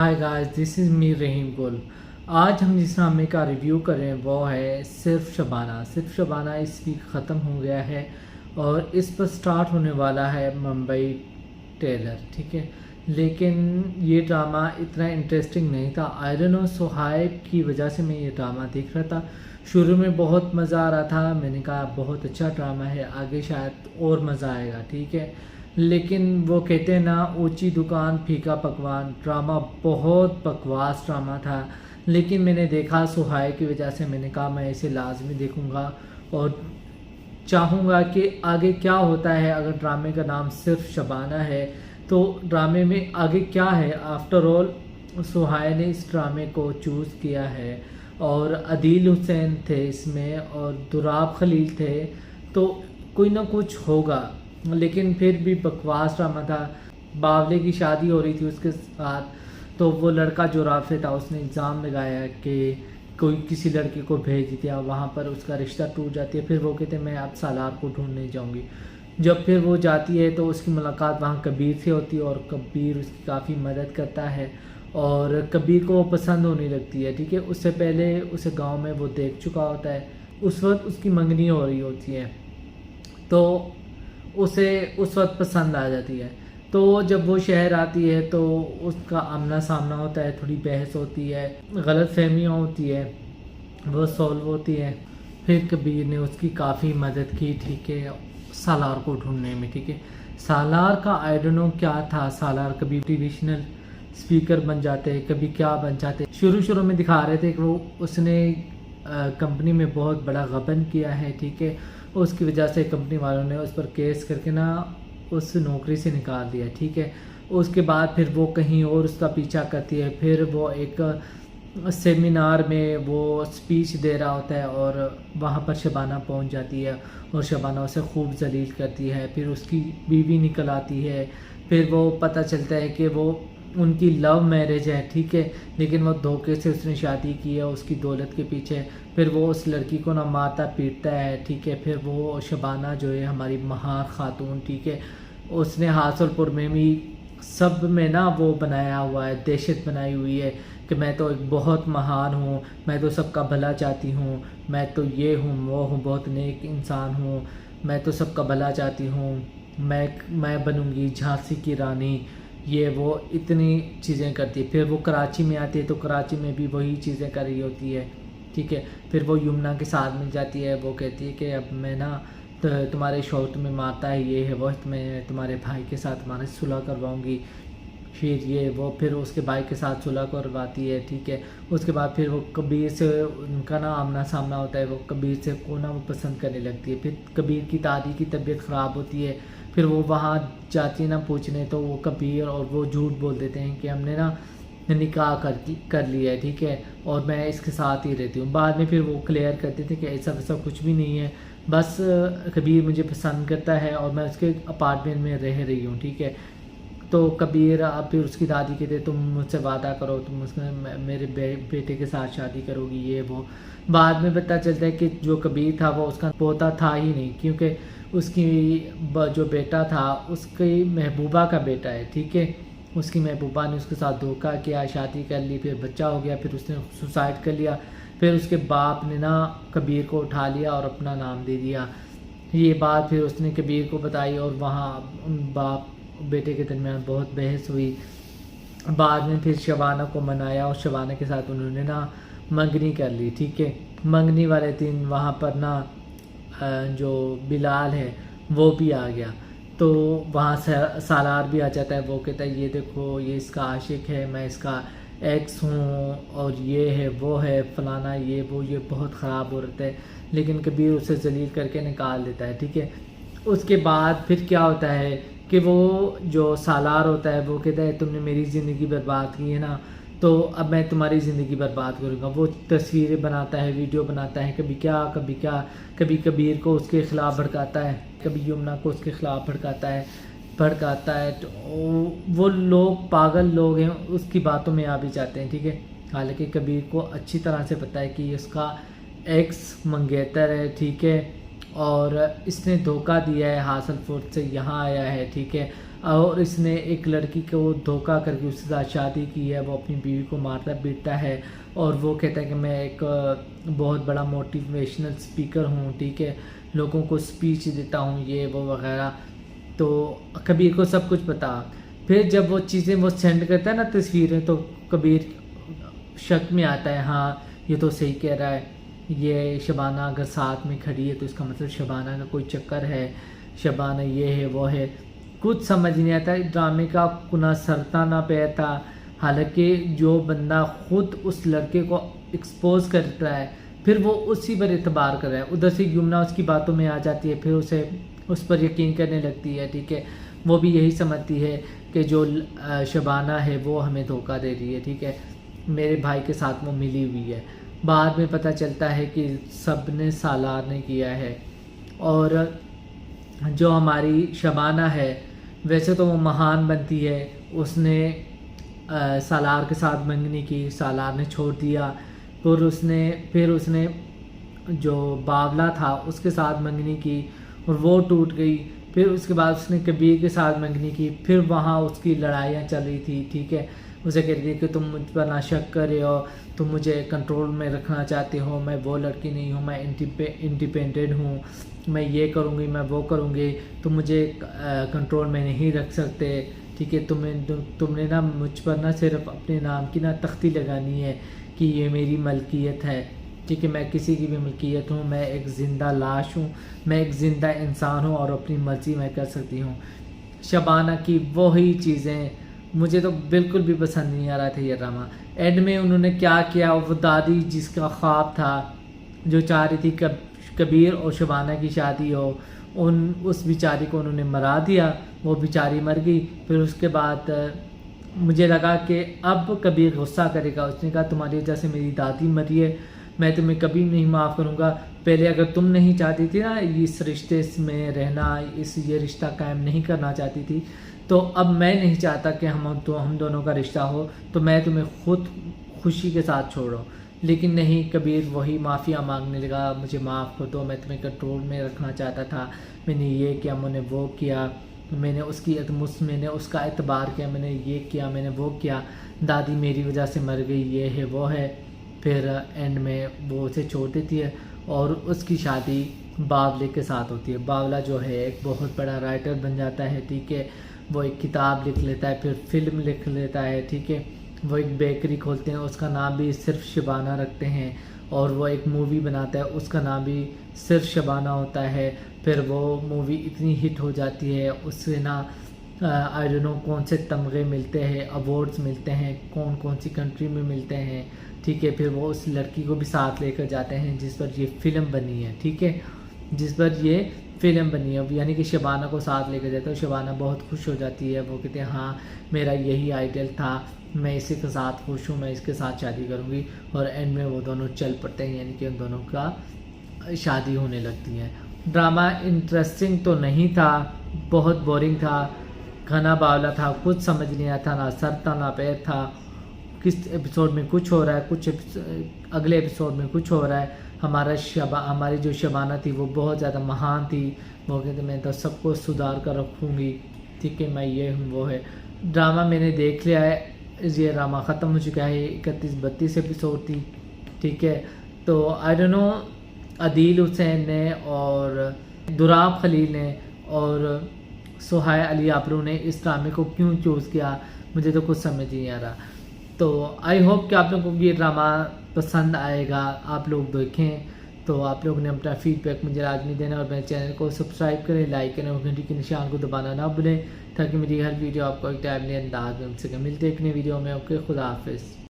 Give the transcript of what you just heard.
Hi guys, this is me Rahim Gul. आज हम जिस ड्रामे का रिव्यू कर रहे हैं वो है सिर्फ शबाना। सिर्फ शबाना इस वीक ख़त्म हो गया है और इस पर स्टार्ट होने वाला है मुंबई टेलर। ठीक है, लेकिन ये ड्रामा इतना इंटरेस्टिंग नहीं था। I don't know, so hype की वजह से मैं ये ड्रामा देख रहा था। शुरू में बहुत मज़ा आ रहा था, मैंने कहा बहुत अच्छा ड्रामा है, आगे शायद और मज़ा आएगा। ठीक है, लेकिन वो कहते हैं ना, ऊंची दुकान फीका पकवान। ड्रामा बहुत बकवास ड्रामा था, लेकिन मैंने देखा सुहाय की वजह से, मैंने कहा मैं इसे लाजमी देखूंगा और चाहूँगा कि आगे क्या होता है। अगर ड्रामे का नाम सिर्फ शबाना है तो ड्रामे में आगे क्या है। आफ्टर ऑल सुहाय ने इस ड्रामे को चूज़ किया है और अदील हुसैन थे इसमें और दुराब खलील थे, तो कोई ना कुछ होगा। लेकिन फिर भी बकवास ड्रामा था। बावले की शादी हो रही थी उसके साथ, तो वो लड़का जो राफे था उसने इल्ज़ाम लगाया कि कोई किसी लड़के को भेज दिया, वहाँ पर उसका रिश्ता टूट जाती है। फिर वो कहते मैं अब सालार को ढूंढने जाऊँगी। जब फिर वो जाती है तो उसकी मुलाकात वहाँ कबीर से होती है और कबीर उसकी काफ़ी मदद करता है और कबीर को वो पसंद होने लगती है। ठीक है, उससे पहले उसे गांव में वो देख चुका होता है। उस वक्त उसकी मंगनी हो रही होती है तो उसे उस वक्त पसंद आ जाती है। तो जब वो शहर आती है तो उसका आमना सामना होता है, थोड़ी बहस होती है, गलत फहमियाँ होती है, वो सॉल्व होती है। फिर कबीर ने उसकी काफ़ी मदद की। ठीक है, सालार को ढूंढने में। ठीक है, सालार का आई डोंट नो क्या था। सालार कभी डिविजनल स्पीकर बन जाते हैं, कभी क्या बन जाते। शुरू में दिखा रहे थे कि वो उसने कंपनी में बहुत बड़ा गबन किया है। ठीक है, उसकी वजह से कंपनी वालों ने उस पर केस करके ना उस नौकरी से निकाल दिया। ठीक है, उसके बाद फिर वो कहीं और उसका पीछा करती है। फिर वो एक सेमिनार में वो स्पीच दे रहा होता है और वहाँ पर शबाना पहुँच जाती है और शबाना उसे खूब जलील करती है। फिर उसकी बीवी निकल आती है। फिर वो पता चलता है कि वो उनकी लव मैरिज है। ठीक है, लेकिन वो धोखे से उसने शादी की है उसकी दौलत के पीछे। फिर वो उस लड़की को ना मारता पीटता है। ठीक है, फिर वो शबाना जो है हमारी महार खातून, ठीक है, उसने हासलपुर में भी सब में ना वो बनाया हुआ है, दहशत बनाई हुई है कि मैं तो एक बहुत महान हूँ, मैं तो सबका भला चाहती हूँ, मैं तो ये हूँ वो हूँ, बहुत नेक इंसान हूँ, मैं तो सबका भला चाहती हूँ, मैं बनूँगी झांसी की रानी। ये वो इतनी चीज़ें करती है। फिर वो कराची में आती है तो कराची में भी वही चीज़ें कर रही होती है। ठीक है, फिर वो यमुना के साथ मिल जाती है। वो कहती है कि अब मैं ना तुम्हारे शौहर तुम्हें मारता है, ये है वो, मैं तुम्हारे भाई के साथ तुम्हारी सुलह करवाऊंगी। फिर ये वो फिर उसके भाई के साथ सुलह करवाती है। ठीक है, उसके बाद फिर वो कबीर से उनका ना आमना सामना होता है। वो कबीर से को ना वो पसंद करने लगती है। फिर कबीर की दादी की तबीयत ख़राब होती है। फिर वो वहाँ जाती है ना पूछने, तो वो कबीर और वो झूठ बोल देते हैं कि हमने ना निकाह कर लिया है। ठीक है, और मैं इसके साथ ही रहती हूँ। बाद में फिर वो क्लियर करते थे कि ऐसा वैसा कुछ भी नहीं है, बस कबीर मुझे पसंद करता है और मैं उसके अपार्टमेंट में रह रही हूँ। ठीक है, तो कबीर अब फिर उसकी दादी कहते तुम मुझसे वादा करो, तुम उसके मेरे बेटे के साथ शादी करोगी, ये वो। बाद में पता चलता है कि जो कबीर था वो उसका पोता था ही नहीं, क्योंकि उसकी जो बेटा था उसकी महबूबा का बेटा है। ठीक है, उसकी महबूबा ने उसके साथ धोखा किया, शादी कर ली, फिर बच्चा हो गया, फिर उसने सुसाइड कर लिया। फिर उसके बाप ने ना कबीर को उठा लिया और अपना नाम दे दिया। ये बात फिर उसने कबीर को बताई और वहाँ उन बाप बेटे के दरमियान बहुत बहस हुई। बाद में फिर शबाना को मनाया और शबाना के साथ उन्होंने ना मंगनी कर ली। ठीक है, मंगनी वाले दिन वहाँ पर ना जो बिलाल है वो भी आ गया, तो वहाँ से सालार भी आ जाता है। वो कहता है ये देखो ये इसका आशिक है, मैं इसका एक्स हूँ और ये है वो है फलाना ये वो, ये बहुत ख़राब औरत है। लेकिन कबीर उसे जलील करके निकाल देता है। ठीक है, उसके बाद फिर क्या होता है कि वो जो सालार होता है वो कहता है तुमने मेरी ज़िंदगी बर्बाद की है ना, तो अब मैं तुम्हारी ज़िंदगी बर्बाद करूँगा। वो तस्वीरें बनाता है, वीडियो बनाता है, कभी क्या कभी क्या, कभी कबीर को उसके ख़िलाफ़ भड़काता है, कभी यमुना को उसके ख़िलाफ़ भड़काता है। तो वो लोग पागल लोग हैं, उसकी बातों में आ भी जाते हैं। ठीक है, हालांकि कबीर को अच्छी तरह से पता है कि उसका एक्स मंगेतर है। ठीक है, और इसने धोखा दिया है, हासलपुर से यहाँ आया है। ठीक है, اور اس نے ایک لڑکی کو دھوکہ کر کے اس کے ساتھ شادی کی ہے. وہ اپنی بیوی کو مارتا پیٹتا ہے اور وہ کہتا ہے کہ میں ایک بہت بڑا موٹیویشنل اسپیکر ہوں, ٹھیک ہے, لوگوں کو اسپیچ دیتا ہوں, یہ وہ وغیرہ. تو کبیر کو سب کچھ پتا. پھر جب وہ چیزیں وہ سینڈ کرتا ہے نا تصویریں, تو کبیر شک میں آتا ہے, ہاں یہ تو صحیح کہہ رہا ہے, یہ شبانہ اگر ساتھ میں کھڑی ہے تو اس کا مطلب شبانہ کا کوئی چکر ہے, شبانہ یہ ہے وہ ہے. کچھ سمجھ نہیں آتا. ڈرامے کا نہ سرتا نہ پیر تھا, حالانکہ جو بندہ خود اس لڑکے کو ایکسپوز کرتا ہے پھر وہ اسی پر اعتبار کر رہا ہے. ادھر سے یمنا اس کی باتوں میں آ جاتی ہے, پھر اسے اس پر یقین کرنے لگتی ہے, ٹھیک ہے. وہ بھی یہی سمجھتی ہے کہ جو شبانہ ہے وہ ہمیں دھوکہ دے رہی ہے, ٹھیک ہے, میرے بھائی کے ساتھ وہ ملی ہوئی ہے. بعد میں پتہ چلتا ہے کہ سب نے سالار نے کیا ہے. اور جو ہماری شبانہ ہے ویسے تو وہ مہان بنتی ہے, اس نے سالار کے ساتھ منگنی کی, سالار نے چھوڑ دیا. پھر اس نے جو باولا تھا اس کے ساتھ منگنی کی اور وہ ٹوٹ گئی. پھر اس کے بعد اس نے کبیر کے ساتھ منگنی کی. پھر وہاں اس کی لڑائیاں چل رہی تھی, ٹھیک ہے. اسے کہتی تھی کہ تم مجھ پر نہ شک کرے ہو, تم مجھے کنٹرول میں رکھنا چاہتے ہو, میں وہ لڑکی نہیں ہوں, میں انڈیپینڈنٹ ہوں, میں یہ کروں گی, میں وہ کروں گی, تم مجھے کنٹرول میں نہیں رکھ سکتے, ٹھیک ہے. تم نے نا مجھ پر نہ صرف اپنے نام کی نا تختی لگانی ہے کہ یہ میری ملکیت ہے, ٹھیک ہے, میں کسی کی بھی ملکیت ہوں, میں ایک زندہ لاش ہوں, میں ایک زندہ انسان ہوں اور اپنی مرضی میں کر سکتی ہوں. شبانہ کی وہی چیزیں مجھے تو بالکل بھی پسند نہیں آ رہا تھا یہ ڈرامہ. اینڈ میں انہوں نے کیا کیا, وہ دادی جس کا خواب تھا, جو چاہ رہی تھی کبیر اور شبانہ کی شادی ہو, اس بیچاری کو انہوں نے مرا دیا, وہ بیچاری مر گئی. پھر اس کے بعد مجھے لگا کہ اب کبیر غصہ کرے گا. اس نے کہا تمہاری وجہ سے میری دادی مری ہے, میں تمہیں کبھی نہیں معاف کروں گا. پہلے اگر تم نہیں چاہتی تھی نا اس رشتے میں رہنا, یہ رشتہ قائم نہیں کرنا چاہتی تھی, تو اب میں نہیں چاہتا کہ ہم دونوں کا رشتہ ہو, تو میں تمہیں خود خوشی کے ساتھ چھوڑوں. لیکن نہیں, کبیر وہی معافیا مانگنے لگا, مجھے معاف کر دو, میں تمہیں کنٹرول میں رکھنا چاہتا تھا, میں نے یہ کیا, میں نے وہ کیا, میں نے اس کا اعتبار کیا, میں نے یہ کیا, میں نے وہ کیا, دادی میری وجہ سے مر گئی, یہ ہے وہ ہے. پھر اینڈ میں وہ اسے چھوڑ دیتی ہے اور اس کی شادی باولے کے ساتھ ہوتی ہے. باولا جو ہے ایک بہت بڑا رائٹر بن جاتا ہے, ٹھیک ہے, وہ ایک کتاب لکھ لیتا ہے, پھر فلم لکھ لیتا ہے, ٹھیک ہے, وہ ایک بیکری کھولتے ہیں, اس کا نام بھی صرف شبانہ رکھتے ہیں, اور وہ ایک مووی بناتا ہے, اس کا نام بھی صرف شبانہ ہوتا ہے. پھر وہ مووی اتنی ہٹ ہو جاتی ہے, اس سے نا آئی ڈونٹ نو کون سے تمغے ملتے ہیں, ایوارڈز ملتے ہیں, کون سی کنٹری میں ملتے ہیں, ٹھیک ہے. پھر وہ اس لڑکی کو بھی ساتھ لے کر جاتے ہیں جس پر یہ فلم بنی ہے, ٹھیک ہے, جس پر یہ فلم بنی ہے, یعنی کہ شبانہ کو ساتھ لے کر جاتا ہے. شبانہ بہت خوش ہو جاتی ہے, وہ کہتے ہیں ہاں میرا یہی آئیڈل تھا, میں اسی کے ساتھ خوش ہوں, میں اس کے ساتھ شادی کروں گی. اور اینڈ میں وہ دونوں چل پڑتے ہیں, یعنی کہ ان دونوں کا شادی ہونے لگتی ہے. ڈرامہ انٹرسٹنگ تو نہیں تھا, بہت بورنگ تھا, گھنا باولا تھا, کچھ سمجھ نہیں آتا, نہ سر تھا نہ پیر تھا, کس ایپیسوڈ میں کچھ ہو رہا ہے, کچھ اگلے ایپیسوڈ میں کچھ ہو رہا ہے. ہماری جو شبانہ تھی وہ بہت زیادہ مہان تھی, وہ کہتے میں تو سب کو سدھار کر رکھوں گی, ٹھیک ہے, میں یہ ہوں وہ ہے. ڈرامہ میں نے دیکھ لیا ہے, یہ ڈرامہ ختم ہو چکا ہے, 31-32 ایپیسوڈ تھی, ٹھیک ہے. تو آئی ڈونٹ نو عدیل حسین نے اور دراب خلیل نے اور سہیل علی ابرو نے اس ڈرامے کو کیوں چوز کیا, مجھے تو کچھ سمجھ نہیں آ رہا. تو آئی ہوپ کہ آپ لوگوں کو یہ ڈرامہ پسند آئے گا, آپ لوگ دیکھیں. تو آپ لوگوں نے اپنا فیڈ بیک مجھے لازمی دینا, اور میرے چینل کو سبسکرائب کریں, لائک کریں, اور گھنٹی کے نشان کو دبانا نہ بھولیں, تاکہ میری ہر ویڈیو آپ کو ایک ٹائملی انداز میں ملتے ایک نئی ویڈیو میں. اوکے, خدا حافظ.